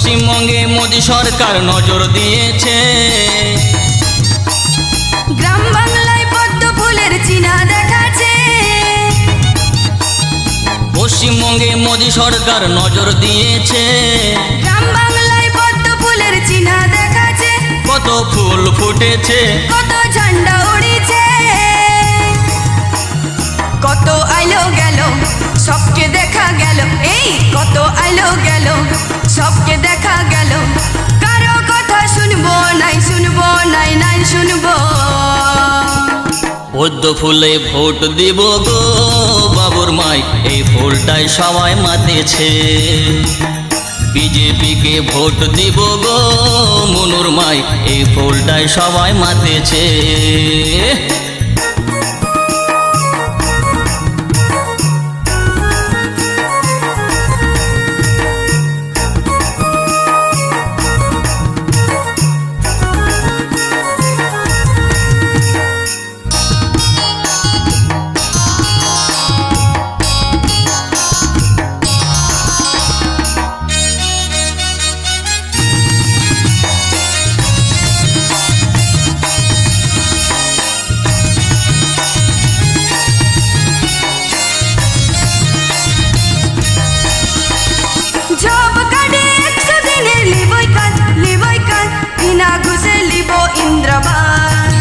পশ্চিমবঙ্গে মোদি সরকার নজর দিয়েছে, গ্রাম বাংলায় পদ্ম ফুলের চিহ্ন দেখাচ্ছে। পশ্চিমবঙ্গে মোদি সরকার নজর দিয়েছে, গ্রাম বাংলায় পদ্ম ফুলের চিহ্ন দেখাচ্ছে। কত ফুল ফুটেছে, কত ঝান্ডা উড়িছে, কত আইলো গেল সবকে দেখা গেল। এই কত আইলো গেল সবকে দেখা গেল। কারো কথা শুনবো নাই, শুনবো নাই, নাই শুনবো। পদ্ম ফুলে ভোট দিব গো বাবুর মাই, এই ফুলটাই সবাই মাতেছে। বিজেপিকে ভোট দিব গো মনুর মাই, এই ফুলটাই সবাই মাতেছে। জব কার্ডে 100 দিনের লিবই কাজ, লিবই কাজ, বিনা ঘুষে লিব ইন্দ্রবাস।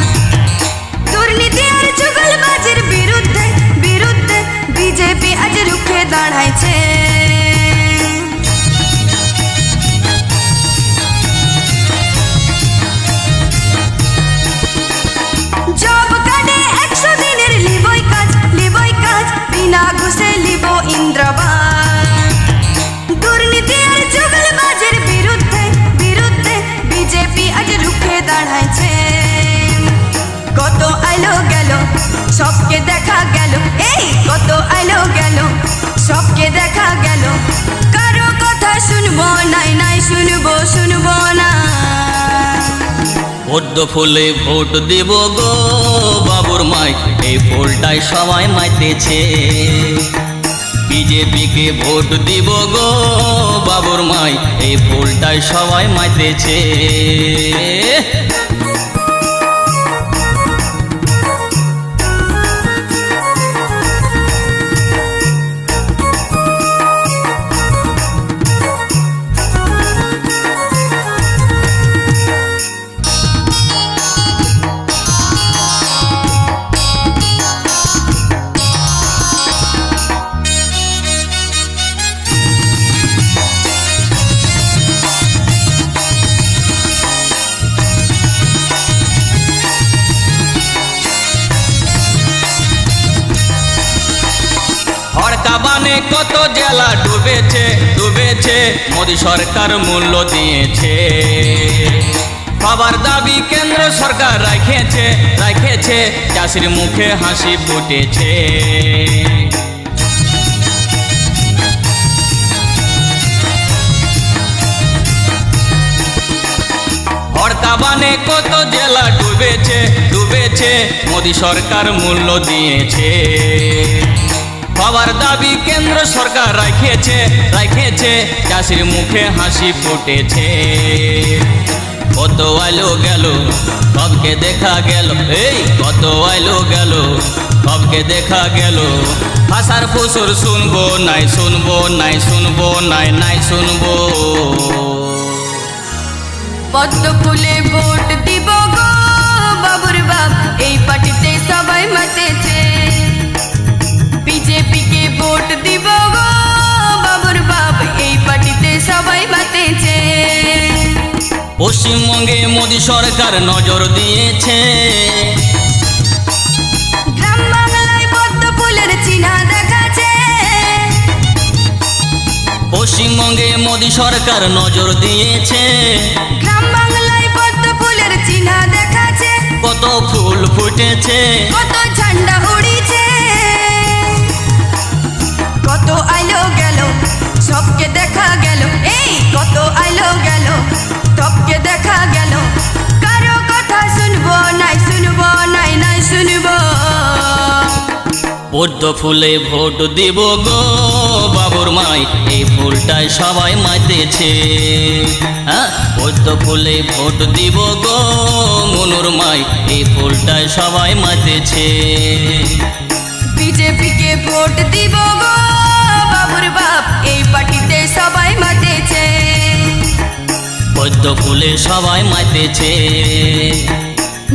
দুর্নীতি আর চুগলবাজির বিরুদ্ধে, বিরুদ্ধে বিজেপি আজ রুখে দাঁড়াইছে। জব কার্ডে 100 দিনের লিবই কাজ, লিবই কাজ, বিনা ঘুষে লিব ইন্দ্রবাস। দুর্নীতি আর চুগলবাজির বিরুদ্ধে, বিরুদ্ধে বিজেপি আজ রুখে দাঁড়াইছে। কত আইলো গেল সবকে দেখা গেল। এই কত আইলো গেল সবকে দেখা গেল। কারো কথা শুনবো নাই, নাই শুনবো, শুনবো না। পদ্ম ফুলে ভোট দিব গো বাবুর মাই, এই ফুলটাই সবাই মাইতেছে। বিজেপিকে ভোট দিব গো বাবুর মাই, এই ফুলটাই সবাই মাইতেছে। হরকাবানে কত জেলা ডুবেছে, ডুবেছে, মোদি সরকার মূল্য দিয়েছে। সবার দাবি কেন্দ্র সরকার রাখেছে, রাখেছে, চাষির মুখে হাসি ফুটেছে। হরকাবানে কত জেলা ডুবেছে, ডুবেছে, মোদি সরকার মূল্য দিয়েছে। সবার দাবি কেন্দ্র সরকার রাখেছে, রাখেছে, চাষির মুখে হাসি ফুটেছে। কত আইলো গেল সবকে দেখা গেল। এই কত আইলো গেল সবকে দেখা গেল। ভাষার ফুসুর শুনবো নাই, শুনবো নাই, শুনবো নাই, নাই শুনবো। পদ্ম ফুলে ভোট দিব গো বাবুর বাপ, এই পার্টিতে সবাই মাতেছে। বিজেপিকে ভোট দিব গো বাবুর বাপ, এই পার্টিতে সবাই মাতেছে। পশ্চিমবঙ্গে মোদি সরকার নজর দিয়েছে, গ্রাম বাংলায় পদ্ম ফুলের চিহ্ন দেখাচ্ছে। পশ্চিমবঙ্গে মোদি সরকার নজর দিয়েছে, গ্রাম বাংলায় পদ্ম ফুলের চিহ্ন দেখাচ্ছে। কত ফুল ফুটেছে, কত ঝান্ডা উড়িছে, কত আইলো গেল সবকে দেখা গেল। এই কত আইলো গেল সবকে দেখা গেল। কারো কথা শুনবো নাই, শুনবো নাই, নাই শুনবো। পদ্ম ফুলে ভোট দিব গো বাবুর মাই এই ফুলটায় সবাই মাতেছে। পদ্ম ফুলে ভোট দিব গো মনুর মাই এই ফুলটায় সবাই মাতেছে। বিজেপিকে ভোট দিব গো বাবুর বাপ এই পার্টিতে সবাই মাতেছে। পদ্ম ফুলে সবাই মাতেছে।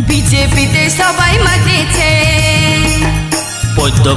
বিজেপিতে সবাই মাতেছে। পদ্ম